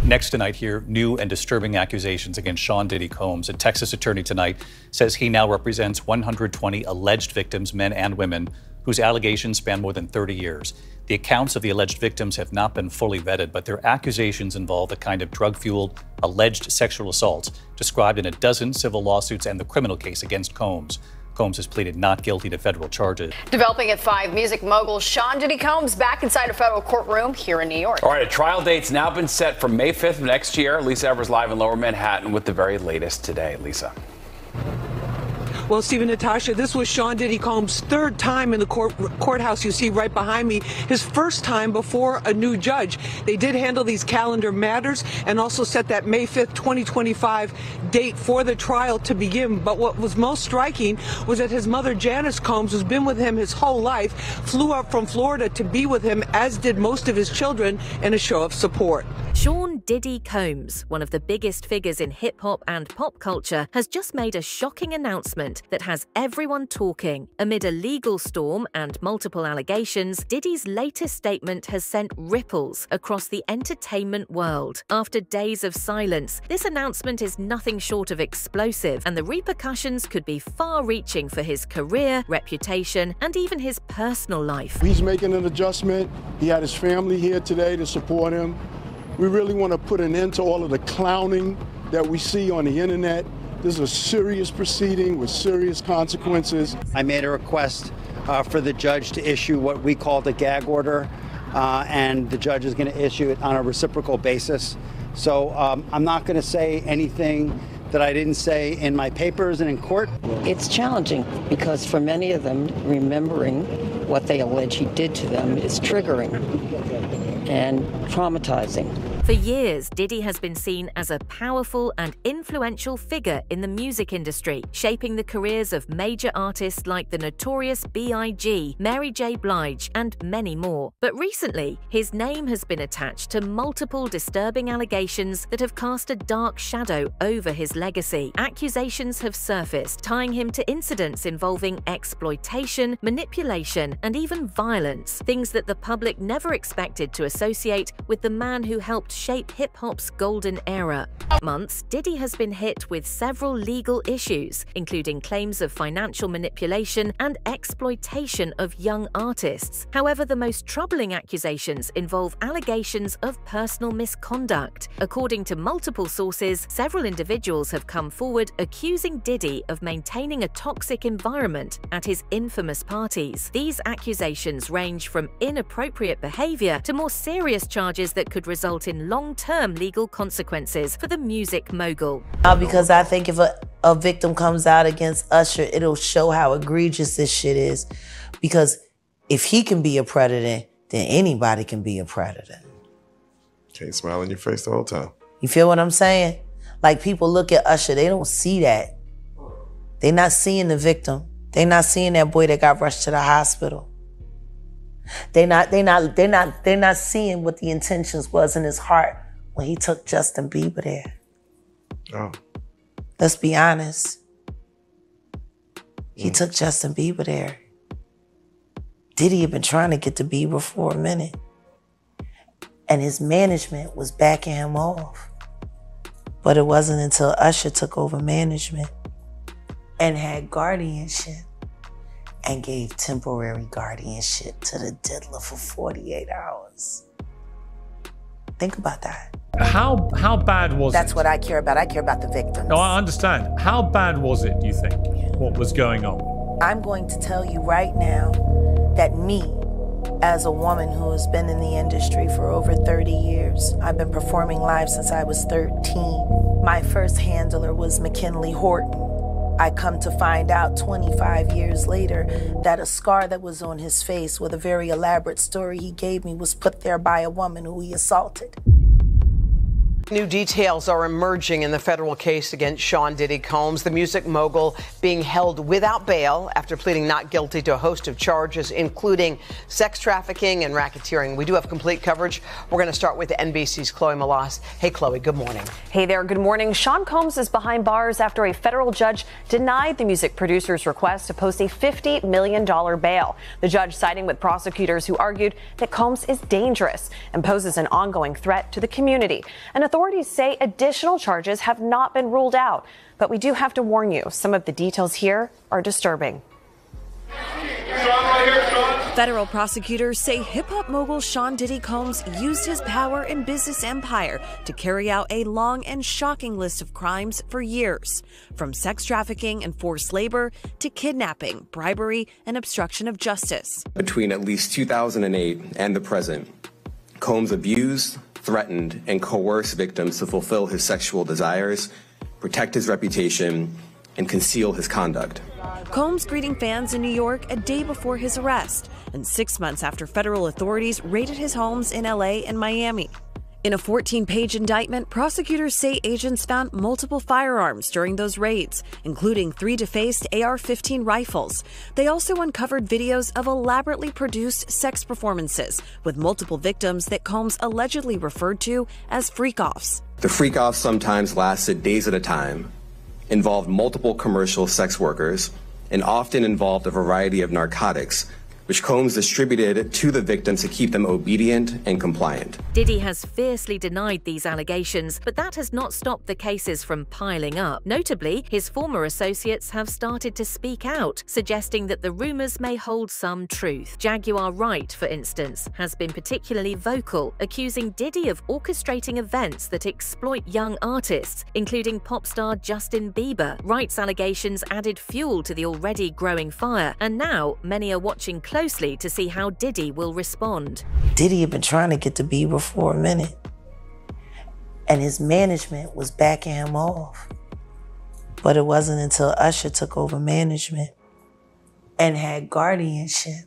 Next tonight here, new and disturbing accusations against Sean Diddy Combs. A Texas attorney tonight says he now represents 120 alleged victims, men and women, whose allegations span more than 30 years. The accounts of the alleged victims have not been fully vetted, but their accusations involve the kind of drug-fueled alleged sexual assaults described in a dozen civil lawsuits and the criminal case against Combs. Combs has pleaded not guilty to federal charges. Developing at 5, music mogul Sean Diddy Combs back inside a federal courtroom here in New York. All right, a trial date's now been set for May 5th of next year. Lisa Evers live in Lower Manhattan with the very latest today. Lisa. Well, Stephen, Natasha, this was Sean Diddy Combs' third time in the courthouse you see right behind me, his first time before a new judge. They did handle these calendar matters and also set that May 5th, 2025 date for the trial to begin. But what was most striking was that his mother, Janice Combs, who's been with him his whole life, flew up from Florida to be with him, as did most of his children, in a show of support. Sean Diddy Combs, one of the biggest figures in hip-hop and pop culture, has just made a shocking announcement that has everyone talking. Amid a legal storm and multiple allegations, Diddy's latest statement has sent ripples across the entertainment world. After days of silence, this announcement is nothing short of explosive, and the repercussions could be far-reaching for his career, reputation, and even his personal life. He's making an adjustment. He had his family here today to support him. We really want to put an end to all of the clowning that we see on the internet. This is a serious proceeding with serious consequences. I made a request for the judge to issue what we call the gag order, and the judge is going to issue it on a reciprocal basis. So I'm not going to say anything that I didn't say in my papers and in court. It's challenging because for many of them, remembering what they allege he did to them is triggering and traumatizing. For years, Diddy has been seen as a powerful and influential figure in the music industry, shaping the careers of major artists like the notorious B.I.G., Mary J. Blige, and many more. But recently, his name has been attached to multiple disturbing allegations that have cast a dark shadow over his legacy. Accusations have surfaced, tying him to incidents involving exploitation, manipulation, and even violence, things that the public never expected to associate with the man who helped shape hip-hop's golden era. Months, Diddy has been hit with several legal issues, including claims of financial manipulation and exploitation of young artists. However, the most troubling accusations involve allegations of personal misconduct. According to multiple sources, several individuals have come forward accusing Diddy of maintaining a toxic environment at his infamous parties. These accusations range from inappropriate behavior to more serious charges that could result in long-term legal consequences for the music mogul. Because I think if a victim comes out against Usher, it'll show how egregious this shit is. Because if he can be a predator, then anybody can be a predator. Can't smile in your face the whole time. You feel what I'm saying? Like, people look at Usher, they don't see that. They're not seeing the victim. They're not seeing that boy that got rushed to the hospital. They're not seeing what the intentions was in his heart when he took Justin Bieber there. Oh. Let's be honest. He took Justin Bieber there. Diddy had been trying to get to Bieber for a minute. And his management was backing him off. But it wasn't until Usher took over management and had guardianship and gave temporary guardianship to the diddler for 48 hours. Think about that. How bad was it? That's what I care about. I care about the victims. No, I understand. How bad was it, do you think? What was going on? I'm going to tell you right now that me, as a woman who has been in the industry for over 30 years, I've been performing live since I was 13. My first handler was McKinley Horton. I come to find out 25 years later that a scar that was on his face with a very elaborate story he gave me was put there by a woman who he assaulted. New details are emerging in the federal case against Sean Diddy Combs, the music mogul being held without bail after pleading not guilty to a host of charges, including sex trafficking and racketeering. We do have complete coverage. We're going to start with NBC's Chloe Malas. Hey, Chloe, good morning. Hey there, good morning. Sean Combs is behind bars after a federal judge denied the music producer's request to post a $50 million bail. The judge siding with prosecutors who argued that Combs is dangerous and poses an ongoing threat to the community. And authorities say additional charges have not been ruled out. But we do have to warn you, some of the details here are disturbing. Federal prosecutors say hip-hop mogul Sean Diddy Combs used his power and business empire to carry out a long and shocking list of crimes for years, from sex trafficking and forced labor to kidnapping, bribery, and obstruction of justice. Between at least 2008 and the present, Combs abused, threatened, and coerced victims to fulfill his sexual desires, protect his reputation, and conceal his conduct. Combs greeting fans in New York a day before his arrest, and 6 months after federal authorities raided his homes in LA and Miami. In a 14-page indictment, prosecutors say agents found multiple firearms during those raids, including 3 defaced AR-15 rifles. They also uncovered videos of elaborately produced sex performances with multiple victims that Combs allegedly referred to as freak-offs. The freak-offs sometimes lasted days at a time, involved multiple commercial sex workers, and often involved a variety of narcotics, which Combs distributed to the victims to keep them obedient and compliant. Diddy has fiercely denied these allegations, but that has not stopped the cases from piling up. Notably, his former associates have started to speak out, suggesting that the rumors may hold some truth. Jaguar Wright, for instance, has been particularly vocal, accusing Diddy of orchestrating events that exploit young artists, including pop star Justin Bieber. Wright's allegations added fuel to the already growing fire, and now many are watching closely to see how Diddy will respond. Diddy had been trying to get to Bieber for a minute, and his management was backing him off. But it wasn't until Usher took over management and had guardianship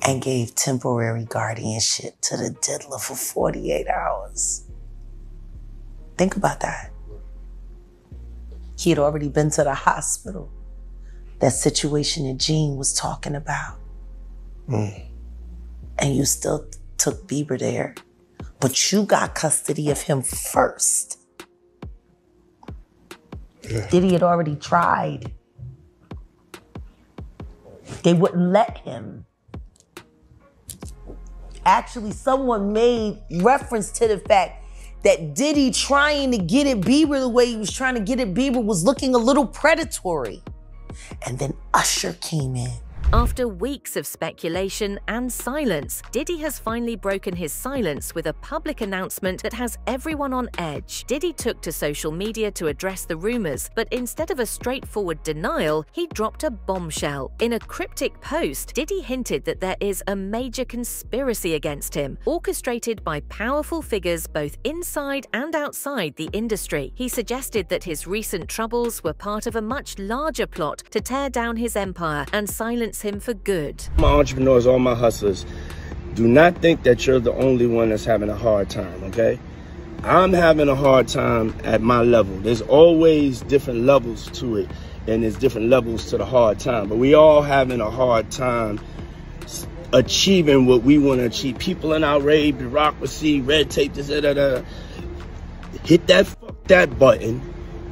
and gave temporary guardianship to the diddler for 48 hours. Think about that. He had already been to the hospital. That situation that Gene was talking about. And you still took Bieber there, but you got custody of him first. Yeah. Diddy had already tried. They wouldn't let him. Actually, someone made reference to the fact that Diddy trying to get at Bieber the way he was trying to get at Bieber was looking a little predatory. And then Usher came in. After weeks of speculation and silence, Diddy has finally broken his silence with a public announcement that has everyone on edge. Diddy took to social media to address the rumors, but instead of a straightforward denial, he dropped a bombshell. In a cryptic post, Diddy hinted that there is a major conspiracy against him, orchestrated by powerful figures both inside and outside the industry. He suggested that his recent troubles were part of a much larger plot to tear down his empire and silence him for good. My entrepreneurs, all my hustlers, do not think that you're the only one that's having a hard time, okay? I'm having a hard time at my level. There's always different levels to it, and there's different levels to the hard time, but we all having a hard time achieving what we want to achieve. People in our rage, bureaucracy, red tape, this, hit that button,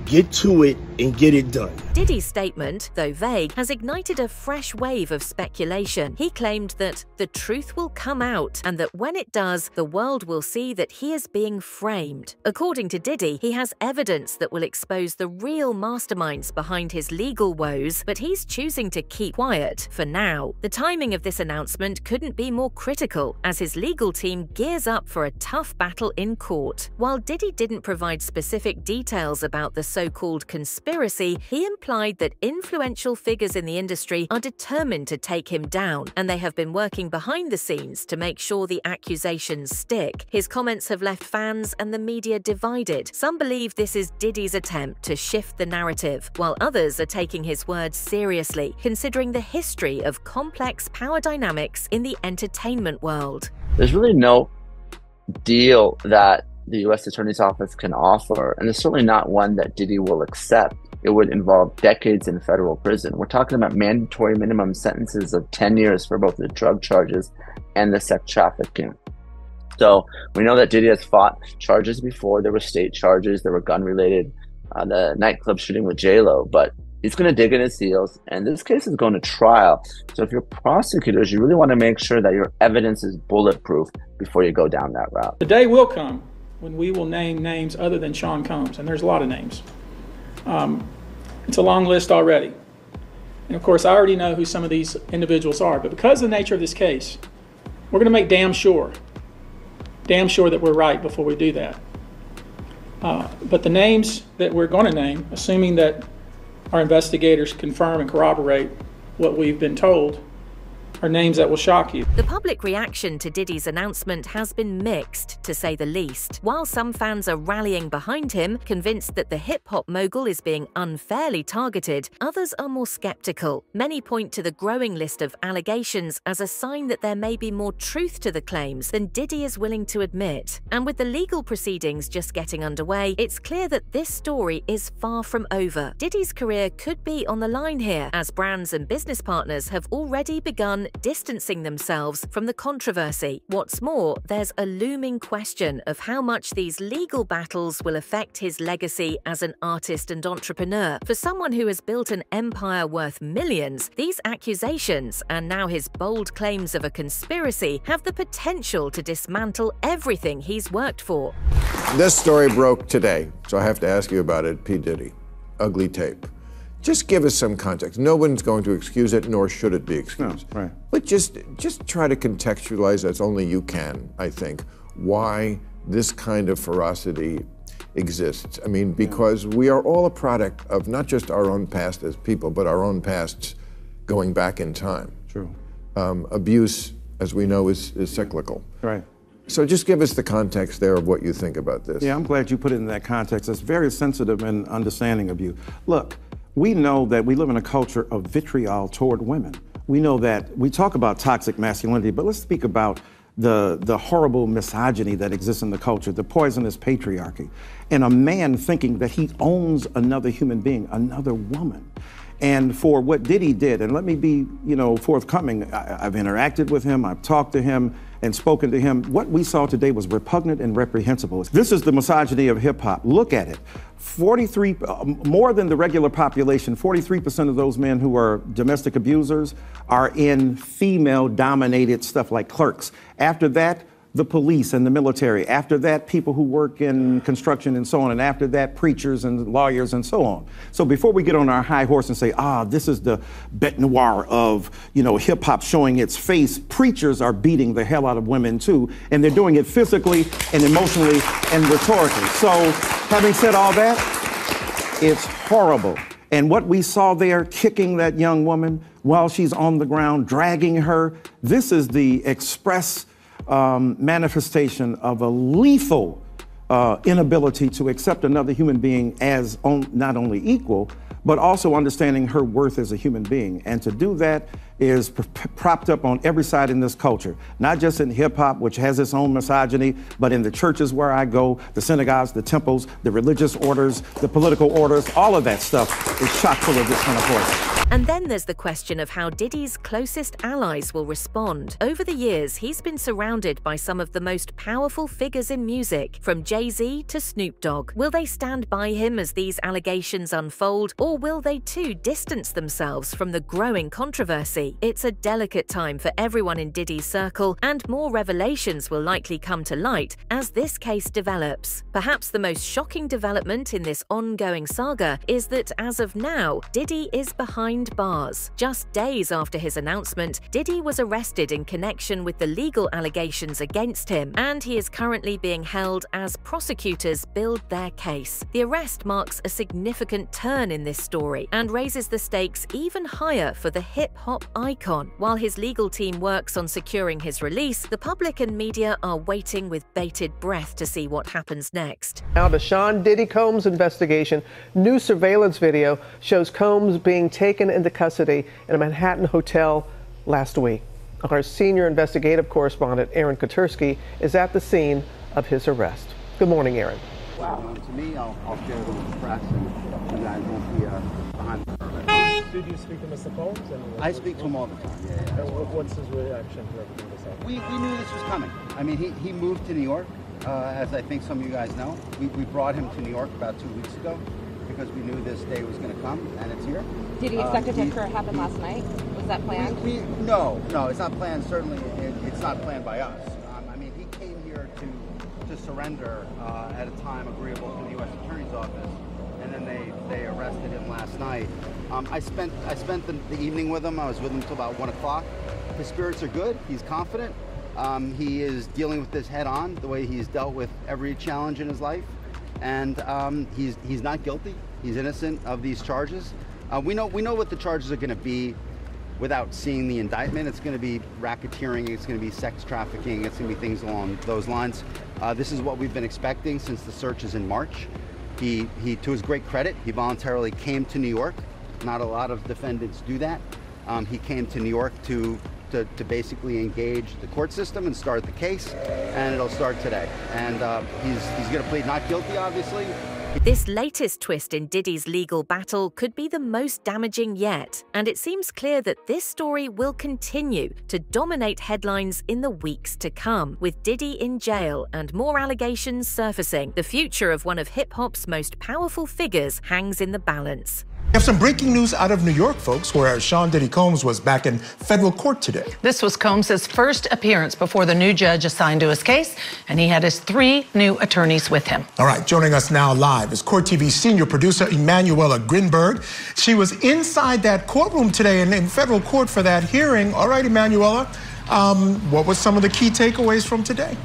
get to it, and get it done. Diddy's statement, though vague, has ignited a fresh wave of speculation. He claimed that the truth will come out and that when it does, the world will see that he is being framed. According to Diddy, he has evidence that will expose the real masterminds behind his legal woes, but he's choosing to keep quiet for now. The timing of this announcement couldn't be more critical as his legal team gears up for a tough battle in court. While Diddy didn't provide specific details about the so-called conspiracy, he implied that influential figures in the industry are determined to take him down, and they have been working behind the scenes to make sure the accusations stick. His comments have left fans and the media divided. Some believe this is Diddy's attempt to shift the narrative, while others are taking his words seriously, considering the history of complex power dynamics in the entertainment world. There's really no deal that the U.S. Attorney's Office can offer, and it's certainly not one that Diddy will accept. It would involve decades in federal prison. We're talking about mandatory minimum sentences of 10 years for both the drug charges and the sex trafficking. So we know that Diddy has fought charges before. There were state charges, there were gun-related, the nightclub shooting with J-Lo, but he's going to dig in his heels, and this case is going to trial. So if you're prosecutors, you really want to make sure that your evidence is bulletproof before you go down that route. The day will come when we will name names other than Sean Combs, and there's a lot of names. It's a long list already. And of course, I already know who some of these individuals are, but because of the nature of this case, we're going to make damn sure that we're right before we do that. But the names that we're going to name, assuming that our investigators confirm and corroborate what we've been told, are names that will shock you. The public reaction to Diddy's announcement has been mixed, to say the least. While some fans are rallying behind him, convinced that the hip-hop mogul is being unfairly targeted, others are more skeptical. Many point to the growing list of allegations as a sign that there may be more truth to the claims than Diddy is willing to admit. And with the legal proceedings just getting underway, it's clear that this story is far from over. Diddy's career could be on the line here, as brands and business partners have already begun distancing themselves from the controversy. What's more, there's a looming question of how much these legal battles will affect his legacy as an artist and entrepreneur. For someone who has built an empire worth millions, these accusations, and now his bold claims of a conspiracy, have the potential to dismantle everything he's worked for. This story broke today, so I have to ask you about it, P. Diddy. Ugly tape. Just give us some context. No one's going to excuse it, nor should it be excused. No, right. But just try to contextualize, as only you can, I think, why this kind of ferocity exists. I mean, because we are all a product of not just our own past as people, but our own pasts going back in time. True. Abuse, as we know, is cyclical. Right. So just give us the context there of what you think about this. Yeah, I'm glad you put it in that context. It's very sensitive and understanding of you. Look, we know that we live in a culture of vitriol toward women. We know that we talk about toxic masculinity, but let's speak about the horrible misogyny that exists in the culture, the poisonous patriarchy, and a man thinking that he owns another human being, another woman. And for what Diddy did, and let me be, forthcoming, I've interacted with him, I've talked to him and spoken to him. What we saw today was repugnant and reprehensible. This is the misogyny of hip hop. Look at it. 43, more than the regular population, 43% of those men who are domestic abusers are in female-dominated stuff like clerks. After that, the police and the military. After that, people who work in construction and so on. And after that, preachers and lawyers and so on. So before we get on our high horse and say, this is the bête noire of, hip hop showing its face, preachers are beating the hell out of women too. And they're doing it physically and emotionally and rhetorically. So having said all that, it's horrible. And what we saw there, kicking that young woman while she's on the ground, dragging her, this is the express manifestation of a lethal inability to accept another human being as not only equal, but also understanding her worth as a human being. And to do that is propped up on every side in this culture, not just in hip hop, which has its own misogyny, but in the churches where I go, the synagogues, the temples, the religious orders, the political orders, all of that stuff is chock full of this kind of poison. And then there's the question of how Diddy's closest allies will respond. Over the years, he's been surrounded by some of the most powerful figures in music, from Jay-Z to Snoop Dogg. Will they stand by him as these allegations unfold, or will they too distance themselves from the growing controversy? It's a delicate time for everyone in Diddy's circle, and more revelations will likely come to light as this case develops. Perhaps the most shocking development in this ongoing saga is that, as of now, Diddy is behind bars. Just days after his announcement, Diddy was arrested in connection with the legal allegations against him, and he is currently being held as prosecutors build their case. The arrest marks a significant turn in this story and raises the stakes even higher for the hip-hop icon. While his legal team works on securing his release, the public and media are waiting with bated breath to see what happens next. Now to Sean Diddy Combs' investigation. New surveillance video shows Combs being taken into custody in a Manhattan hotel last week. Our senior investigative correspondent, Aaron Kotursky, is at the scene of his arrest. Good morning, Aaron. Wow. To me, I'll share it with the press, and you guys won't be behind the curtain. Did you speak to Mr. Combs? I speak to him all the time. Yeah. What's his reaction to everything that's happening? We knew this was coming. I mean, he moved to New York, as I think some of you guys know. We brought him to New York about 2 weeks ago because we knew this day was going to come, and it's here. Did you expect it to happen last night? Was that planned? No, it's not planned. Certainly, it's not planned by us. I mean, he came here to surround surrender at a time agreeable to the U.S. Attorney's Office, and then they arrested him last night. I spent the evening with him. I was with him until about 1 o'clock. His spirits are good. He's confident. He is dealing with this head on, the way he's dealt with every challenge in his life, and he's not guilty. He's innocent of these charges. We know what the charges are going to be without seeing the indictment. It's going to be racketeering. It's going to be sex trafficking. It's going to be things along those lines. This is what we've been expecting since the searches in March. He, to his great credit, he voluntarily came to New York. Not a lot of defendants do that. He came to New York to basically engage the court system and start the case, and it'll start today. And he's going to plead not guilty, obviously. This latest twist in Diddy's legal battle could be the most damaging yet, and it seems clear that this story will continue to dominate headlines in the weeks to come. With Diddy in jail and more allegations surfacing, the future of one of hip-hop's most powerful figures hangs in the balance. We have some breaking news out of New York, folks, where Sean Diddy Combs was back in federal court today. This was Combs' first appearance before the new judge assigned to his case, and he had his 3 new attorneys with him. All right, joining us now live is Court TV senior producer Emanuela Grinberg. She was inside that courtroom today in federal court for that hearing. All right, Emanuela, what were some of the key takeaways from today?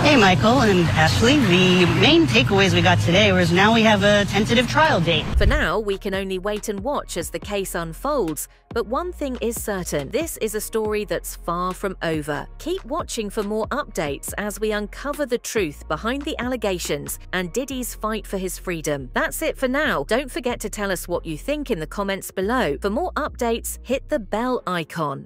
Hey, Michael and Ashley. The main takeaways we got today was now we have a tentative trial date. For now, we can only wait and watch as the case unfolds. But one thing is certain, this is a story that's far from over. Keep watching for more updates as we uncover the truth behind the allegations and Diddy's fight for his freedom. That's it for now. Don't forget to tell us what you think in the comments below. For more updates, hit the bell icon.